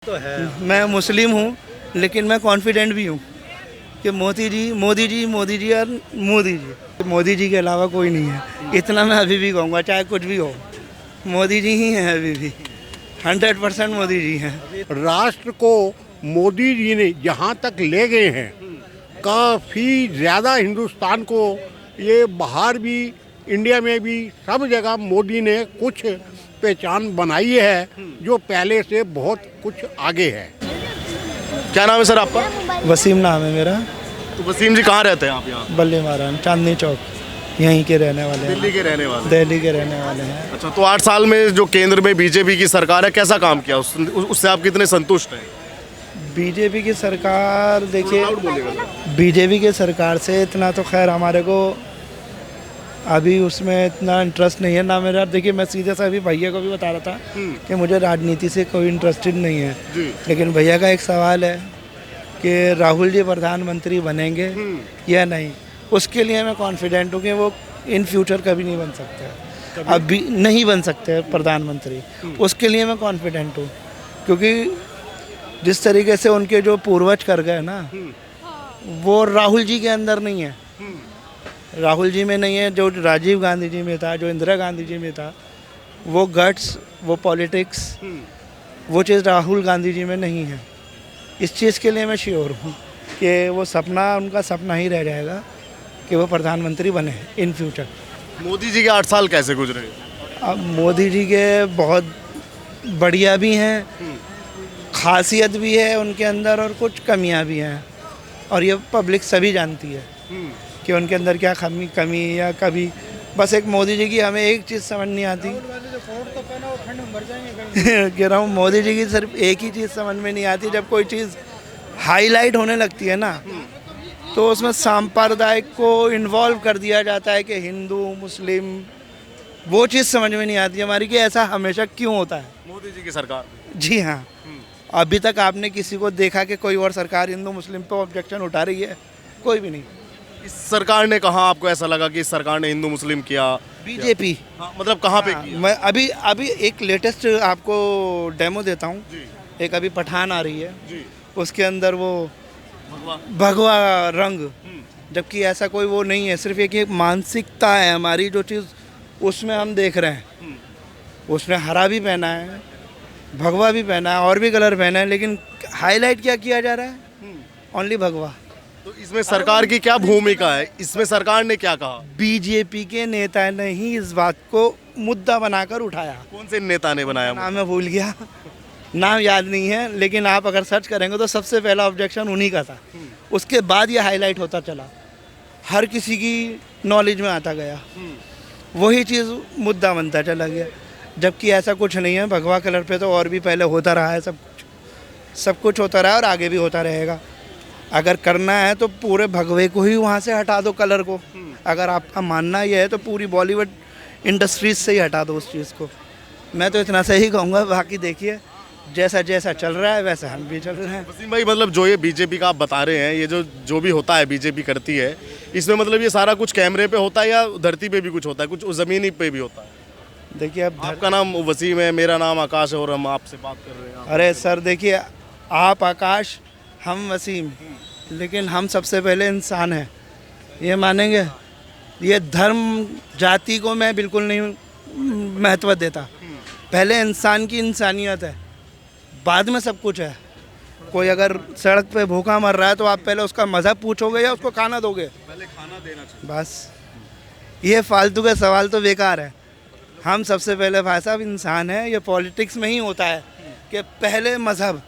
तो है। मैं मुस्लिम हूँ, लेकिन मैं कॉन्फिडेंट भी हूँ कि मोदी जी और मोदी जी के अलावा कोई नहीं है। इतना मैं अभी भी कहूँगा, चाहे कुछ भी हो, मोदी जी ही हैं अभी भी। 100% मोदी जी हैं। राष्ट्र को मोदी जी ने जहाँ तक ले गए हैं, काफ़ी ज़्यादा हिंदुस्तान को, ये बाहर भी, इंडिया में भी, सब जगह मोदी ने कुछ पहचान बनाई है जो पहले से बहुत कुछ आगे है। क्या नाम है सर आपका? वसीम नाम है मेरा। तो वसीम जी कहाँ रहते हैं आप? यहाँ बल्ले महारान, चांदनी चौक, यहीं के रहने वाले हैं। दिल्ली के रहने वाले? दिल्ली के रहने वाले हैं। अच्छा, तो 8 साल में जो केंद्र में बीजेपी की सरकार है, कैसा काम किया? उससे आप कितने संतुष्ट हैं? बीजेपी की सरकार, देखिए, बीजेपी की सरकार से इतना तो खैर हमारे को अभी उसमें इतना इंटरेस्ट नहीं है ना मेरा। देखिए, मैं सीधे सा अभी भैया को भी बता रहा था कि मुझे राजनीति से कोई इंटरेस्टेड नहीं है, लेकिन भैया का एक सवाल है कि राहुल जी प्रधानमंत्री बनेंगे या नहीं। उसके लिए मैं कॉन्फिडेंट हूँ कि वो इन फ्यूचर कभी नहीं बन सकते, अभी नहीं बन सकते प्रधानमंत्री। उसके लिए मैं कॉन्फिडेंट हूँ, क्योंकि जिस तरीके से उनके जो पूर्वज कर गए ना, वो राहुल जी के अंदर नहीं है। राहुल जी में नहीं है, जो राजीव गांधी जी में था, जो इंदिरा गांधी जी में था, वो गट्स, वो पॉलिटिक्स, वो चीज़ राहुल गांधी जी में नहीं है। इस चीज़ के लिए मैं श्योर हूँ कि वो सपना, उनका सपना ही रह जाएगा कि वो प्रधानमंत्री बने इन फ्यूचर। मोदी जी के 8 साल कैसे गुजरे? अब मोदी जी के बहुत बढ़िया भी हैं, खासियत भी है उनके अंदर, और कुछ कमियां भी हैं, और ये पब्लिक सभी जानती है कि उनके अंदर क्या कमी या कभी। बस एक मोदी जी की हमें एक चीज़ समझ नहीं आती कह रहा हूँ, मोदी जी की सिर्फ एक ही चीज़ समझ में नहीं आती, जब कोई चीज़ हाईलाइट होने लगती है ना, तो उसमें सांप्रदायिक को इन्वॉल्व कर दिया जाता है कि हिंदू मुस्लिम, वो चीज़ समझ में नहीं आती हमारी कि ऐसा हमेशा क्यों होता है मोदी जी की सरकार? जी हाँ। अभी तक आपने किसी को देखा कि कोई और सरकार हिंदू मुस्लिम पे ऑब्जेक्शन उठा रही है? कोई भी नहीं। इस सरकार ने कहाँ आपको ऐसा लगा कि इस सरकार ने हिंदू मुस्लिम किया? बीजेपी। हाँ, मतलब कहाँ पे किया? मैं अभी एक लेटेस्ट आपको डेमो देता हूँ। एक अभी पठान आ रही है जी। उसके अंदर वो भगवा भगवा रंग, जबकि ऐसा कोई वो नहीं है। सिर्फ एक मानसिकता है हमारी, जो चीज़ उसमें हम देख रहे हैं। उसने हरा भी पहना है, भगवा भी पहना है, और भी कलर पहना है, लेकिन हाईलाइट क्या किया जा रहा है? ओनली भगवा। तो इसमें सरकार की क्या भूमिका है? इसमें सरकार ने क्या कहा? बीजेपी के नेता ने ही इस बात को मुद्दा बनाकर उठाया। कौन से नेता ने बनाया? नाम मैं भूल गया, नाम याद नहीं है, लेकिन आप अगर सर्च करेंगे तो सबसे पहला ऑब्जेक्शन उन्हीं का था। उसके बाद ये हाईलाइट होता चला, हर किसी की नॉलेज में आता गया, वही चीज़ मुद्दा बनता चला गया, जबकि ऐसा कुछ नहीं है। भगवा कलर पे तो और भी पहले होता रहा है, सब कुछ होता रहा है और आगे भी होता रहेगा। अगर करना है तो पूरे भगवे को ही वहाँ से हटा दो, कलर को। अगर आपका मानना ये है तो पूरी बॉलीवुड इंडस्ट्रीज से ही हटा दो उस चीज़ को। मैं तो इतना सही कहूँगा, बाकी देखिए जैसा जैसा चल रहा है वैसा हम भी चल रहे हैं। वसीम भाई, मतलब जो ये बीजेपी का आप बता रहे हैं, ये जो भी होता है बीजेपी करती है, इसमें मतलब ये सारा कुछ कैमरे पे होता है या धरती पे भी कुछ होता है, कुछ ज़मीनी पे भी होता है? देखिए, अब आपका नाम वसीम है, मेरा नाम आकाश है, और हम आपसे बात कर रहे हैं। अरे सर, देखिए, आप आकाश, हम वसीम, लेकिन हम सबसे पहले इंसान हैं, ये मानेंगे? ये धर्म जाति को मैं बिल्कुल नहीं महत्व देता। पहले इंसान की इंसानियत है, बाद में सब कुछ है। कोई अगर सड़क पे भूखा मर रहा है तो आप पहले उसका मज़हब पूछोगे या उसको खाना दोगे? पहले खाना देना चाहिए। बस, ये फालतू के सवाल तो बेकार है। हम सबसे पहले भाई साहब इंसान हैं। ये पॉलिटिक्स में ही होता है कि पहले मज़हब,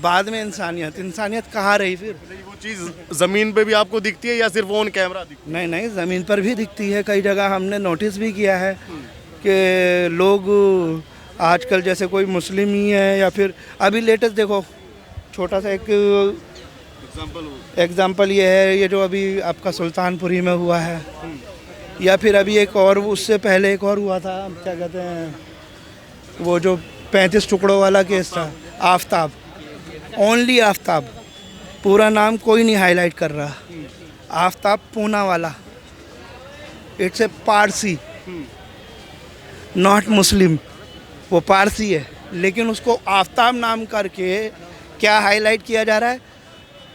बाद में इंसानियत। इंसानियत कहाँ रही फिर? वो चीज़ ज़मीन पे भी आपको दिखती है या सिर्फ ऑन कैमरा दिखती है? नहीं नहीं, ज़मीन पर भी दिखती है। कई जगह हमने नोटिस भी किया है कि लोग आजकल, जैसे कोई मुस्लिम ही है या फिर अभी लेटेस्ट देखो, छोटा सा एक एग्जाम्पल ये है, ये जो अभी आपका सुल्तानपुरी में हुआ है, या फिर अभी एक और उससे पहले एक और हुआ था, क्या कहते हैं, वो जो 35 टुकड़ों वाला केस था, आफ्ताब, ओनली आफ्ताब, पूरा नाम कोई नहीं हाईलाइट कर रहा, आफ्ताब पूना वाला। इट्स ए पारसी, नॉट मुस्लिम, वो पारसी है। लेकिन उसको आफताब नाम करके क्या हाईलाइट किया जा रहा है,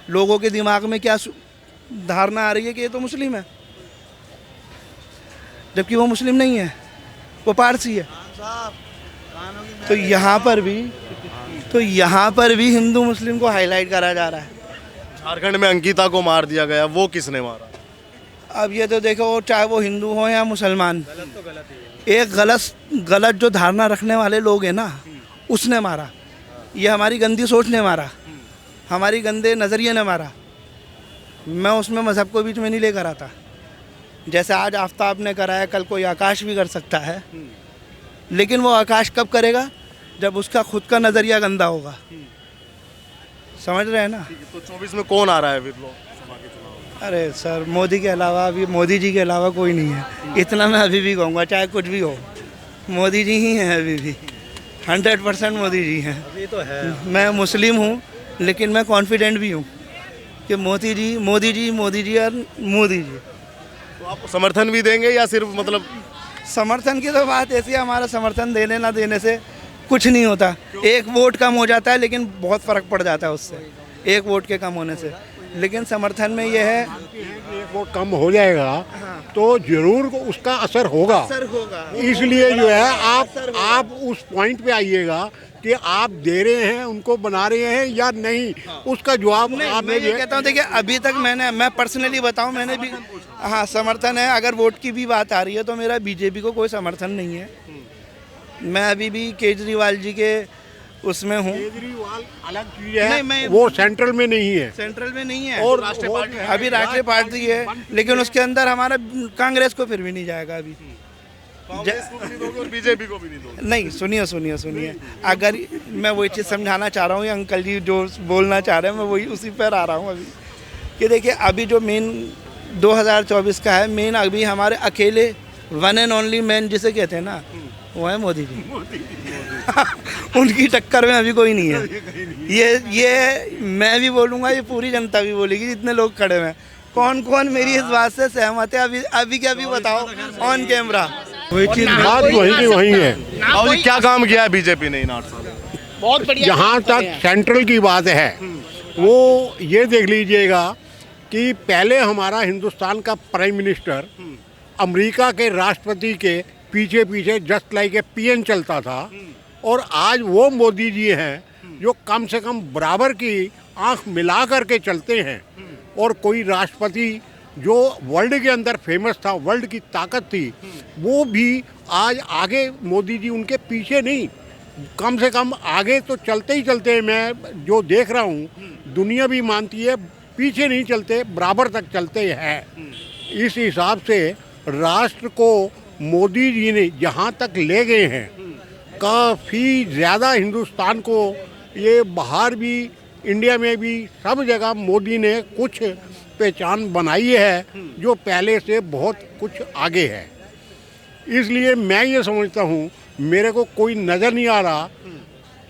लोगों के दिमाग में क्या धारणा आ रही है कि ये तो मुस्लिम है, जबकि वो मुस्लिम नहीं है, वो पारसी है। तो यहाँ पर भी हिंदू मुस्लिम को हाईलाइट करा जा रहा है। झारखंड में अंकिता को मार दिया गया, वो किसने मारा? अब ये तो देखो, चाहे वो हिंदू हो या मुसलमान, एक गलत जो धारणा रखने वाले लोग हैं ना, उसने मारा। ये हमारी गंदी सोच ने मारा, हमारी गंदे नज़रिए ने मारा। मैं उसमें मज़हब को बीच में नहीं लेकर आता। जैसे आज आफ्ताब ने करा है, कल कोई आकाश भी कर सकता है, लेकिन वो आकाश कब करेगा? जब उसका खुद का नज़रिया गंदा होगा। समझ रहे हैं ना? तो 24 में कौन आ रहा है फिर लोकसभा के चुनाव? अरे सर, मोदी के अलावा, अभी मोदी जी के अलावा कोई नहीं है। इतना मैं अभी भी कहूँगा, चाहे कुछ भी हो, मोदी जी ही हैं अभी भी। 100% मोदी जी हैं। अभी तो है। मैं मुस्लिम हूँ, लेकिन मैं कॉन्फिडेंट भी हूँ कि मोदी जी और मोदी जी। तो आप समर्थन भी देंगे या सिर्फ मतलब? समर्थन की तो बात ऐसी है, हमारा समर्थन देने ना देने से कुछ नहीं होता। एक वोट कम हो जाता है, लेकिन बहुत फ़र्क पड़ जाता है उससे, एक वोट के कम होने से। लेकिन समर्थन में ये है, एक वोट कम हो जाएगा तो जरूर उसका असर होगा। इसलिए जो है आप उस पॉइंट पे आइएगा कि आप दे रहे हैं, उनको बना रहे हैं या नहीं, उसका जवाब आप। मैं ये कहता हूँ, देखिए अभी तक मैं पर्सनली बताऊँ, मैंने भी हाँ समर्थन है। अगर वोट की भी बात आ रही है तो मेरा बीजेपी को कोई समर्थन नहीं है। मैं अभी भी केजरीवाल जी के उसमें हूँ। केजरीवाल अलग चीज है, नहीं, वो सेंट्रल में नहीं है। सेंट्रल में नहीं है, और राष्ट्रीय पार्टी, अभी राष्ट्रीय पार्टी है, लेकिन उसके अंदर हमारा कांग्रेस को फिर भी नहीं जाएगा अभी। कांग्रेस को भी नहीं दोगे और बीजेपी को भी नहीं दोगे? नहीं, सुनिए, अगर मैं वही चीज़ समझाना चाह रहा हूँ, ये अंकल जी जो बोलना चाह रहे हैं, मैं वही उसी पर आ रहा हूँ अभी, कि देखिए अभी जो मेन 2024 का है, मेन अभी हमारे अकेले वन एंड ओनली मैन जिसे कहते हैं ना, वो है मोदी जी। उनकी टक्कर में अभी कोई नहीं है। ये मैं भी बोलूँगा, ये पूरी जनता भी बोलेगी, जितने लोग खड़े हैं। कौन मेरी इस बात से सहमत है, अभी क्या, अभी बताओ ऑन कैमरा। बात वही की वही है। और क्या काम किया है बीजेपी ने इन 8 साल? बहुत बढ़िया। जहाँ तक सेंट्रल की बात है, वो ये देख लीजिएगा कि पहले हमारा हिंदुस्तान का प्राइम मिनिस्टर अमेरिका के राष्ट्रपति के पीछे पीछे जस्ट लाइक ए पीएन चलता था, और आज वो मोदी जी हैं जो कम से कम बराबर की आंख मिला करके चलते हैं। और कोई राष्ट्रपति जो वर्ल्ड के अंदर फेमस था, वर्ल्ड की ताकत थी, वो भी आज आगे मोदी जी उनके पीछे नहीं, कम से कम आगे तो चलते ही चलते हैं। मैं जो देख रहा हूँ, दुनिया भी मानती है, पीछे नहीं चलते, बराबर तक चलते हैं। इस हिसाब से राष्ट्र को मोदी जी ने जहाँ तक ले गए हैं, काफ़ी ज़्यादा हिंदुस्तान को, ये बाहर भी, इंडिया में भी, सब जगह मोदी ने कुछ पहचान बनाई है जो पहले से बहुत कुछ आगे है। इसलिए मैं ये समझता हूँ, मेरे को कोई नज़र नहीं आ रहा।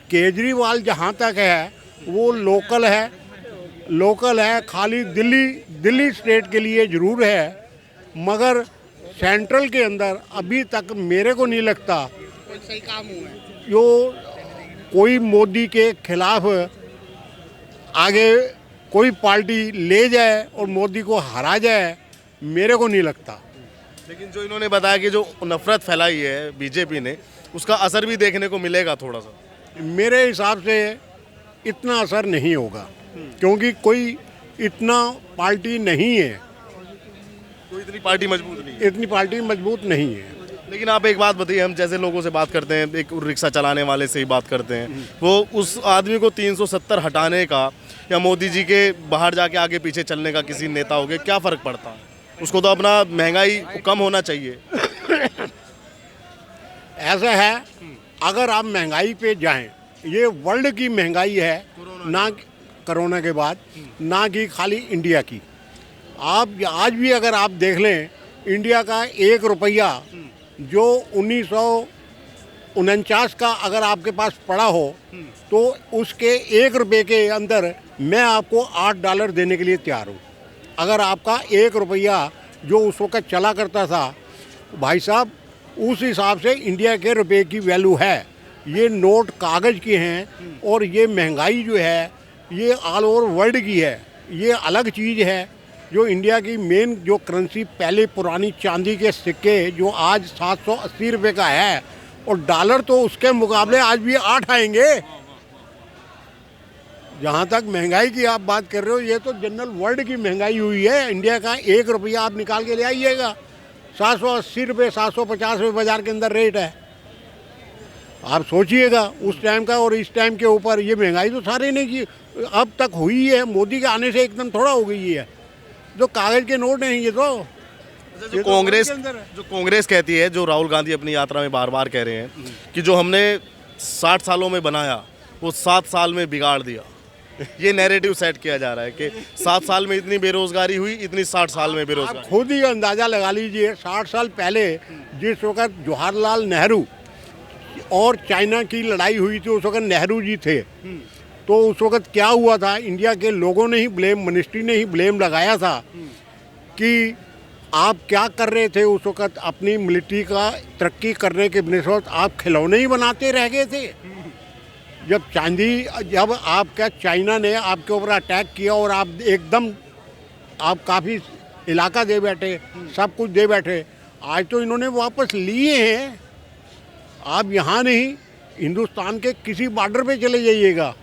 केजरीवाल जहाँ तक है वो लोकल है, खाली दिल्ली स्टेट के लिए ज़रूर है, मगर सेंट्रल के अंदर अभी तक मेरे को नहीं लगता सही काम हुआ है। जो कोई मोदी के खिलाफ आगे कोई पार्टी ले जाए और मोदी को हरा जाए, मेरे को नहीं लगता। लेकिन जो इन्होंने बताया कि जो नफरत फैलाई है बीजेपी ने, उसका असर भी देखने को मिलेगा थोड़ा सा। मेरे हिसाब से इतना असर नहीं होगा, क्योंकि कोई इतना पार्टी नहीं है, तो इतनी पार्टी मजबूत नहीं है। लेकिन आप एक बात बताइए, हम जैसे लोगों से बात करते हैं, एक रिक्शा चलाने वाले से ही बात करते हैं, वो उस आदमी को 370 हटाने का या मोदी जी के बाहर जाके आगे पीछे चलने का किसी नेता हो गया, क्या फ़र्क पड़ता है? उसको तो अपना महंगाई कम होना चाहिए। ऐसा है, अगर आप महंगाई पे जाएं, ये वर्ल्ड की महंगाई है, ना कोरोना के बाद, ना कि खाली इंडिया की। आप आज भी अगर आप देख लें, इंडिया का 1 रुपया जो 1949 का अगर आपके पास पड़ा हो, तो उसके 1 रुपये के अंदर मैं आपको $8 देने के लिए तैयार हूँ। अगर आपका 1 रुपया जो उस वक्त चला करता था, भाई साहब, उस हिसाब से इंडिया के रुपये की वैल्यू है। ये नोट कागज़ के हैं और ये महंगाई जो है ये ऑल ओवर वर्ल्ड की है। ये अलग चीज़ है। जो इंडिया की मेन जो करेंसी पहले पुरानी चांदी के सिक्के जो आज 780 रुपये का है और डॉलर तो उसके मुकाबले आज भी 8 आएंगे। जहाँ तक महंगाई की आप बात कर रहे हो ये तो जनरल वर्ल्ड की महंगाई हुई है। इंडिया का 1 रुपया आप निकाल के ले आइएगा 780 रुपये 750 रुपये बाज़ार के अंदर रेट है। आप सोचिएगा उस टाइम का और इस टाइम के ऊपर ये महंगाई तो सारे ने की अब तक हुई है। मोदी के आने से एकदम थोड़ा हो गई है। जो कागज़ के नोट हैं ये तो जो कांग्रेस कहती है, जो राहुल गांधी अपनी यात्रा में बार बार कह रहे हैं कि जो हमने 60 सालों में बनाया वो 7 साल में बिगाड़ दिया। ये नैरेटिव सेट किया जा रहा है कि 7 साल में इतनी बेरोजगारी हुई, इतनी 60 साल में आप बेरोजगारी। खुद ही अंदाज़ा लगा लीजिए 60 साल पहले जिस वक्त जवाहरलाल नेहरू और चाइना की लड़ाई हुई थी उस वक्त नेहरू जी थे। तो उस वक्त क्या हुआ था, इंडिया के लोगों ने ही ब्लेम, मिनिस्ट्री ने ही ब्लेम लगाया था कि आप क्या कर रहे थे उस वक्त अपनी मिलिट्री का तरक्की करने के वक्त आप खिलौने ही बनाते रह गए थे। जब आपका चाइना ने आपके ऊपर अटैक किया और आप एकदम आप काफ़ी इलाका दे बैठे, सब कुछ दे बैठे, आज तो इन्होंने वापस लिए हैं। आप यहाँ नहीं हिंदुस्तान के किसी बॉर्डर पे चले जाइएगा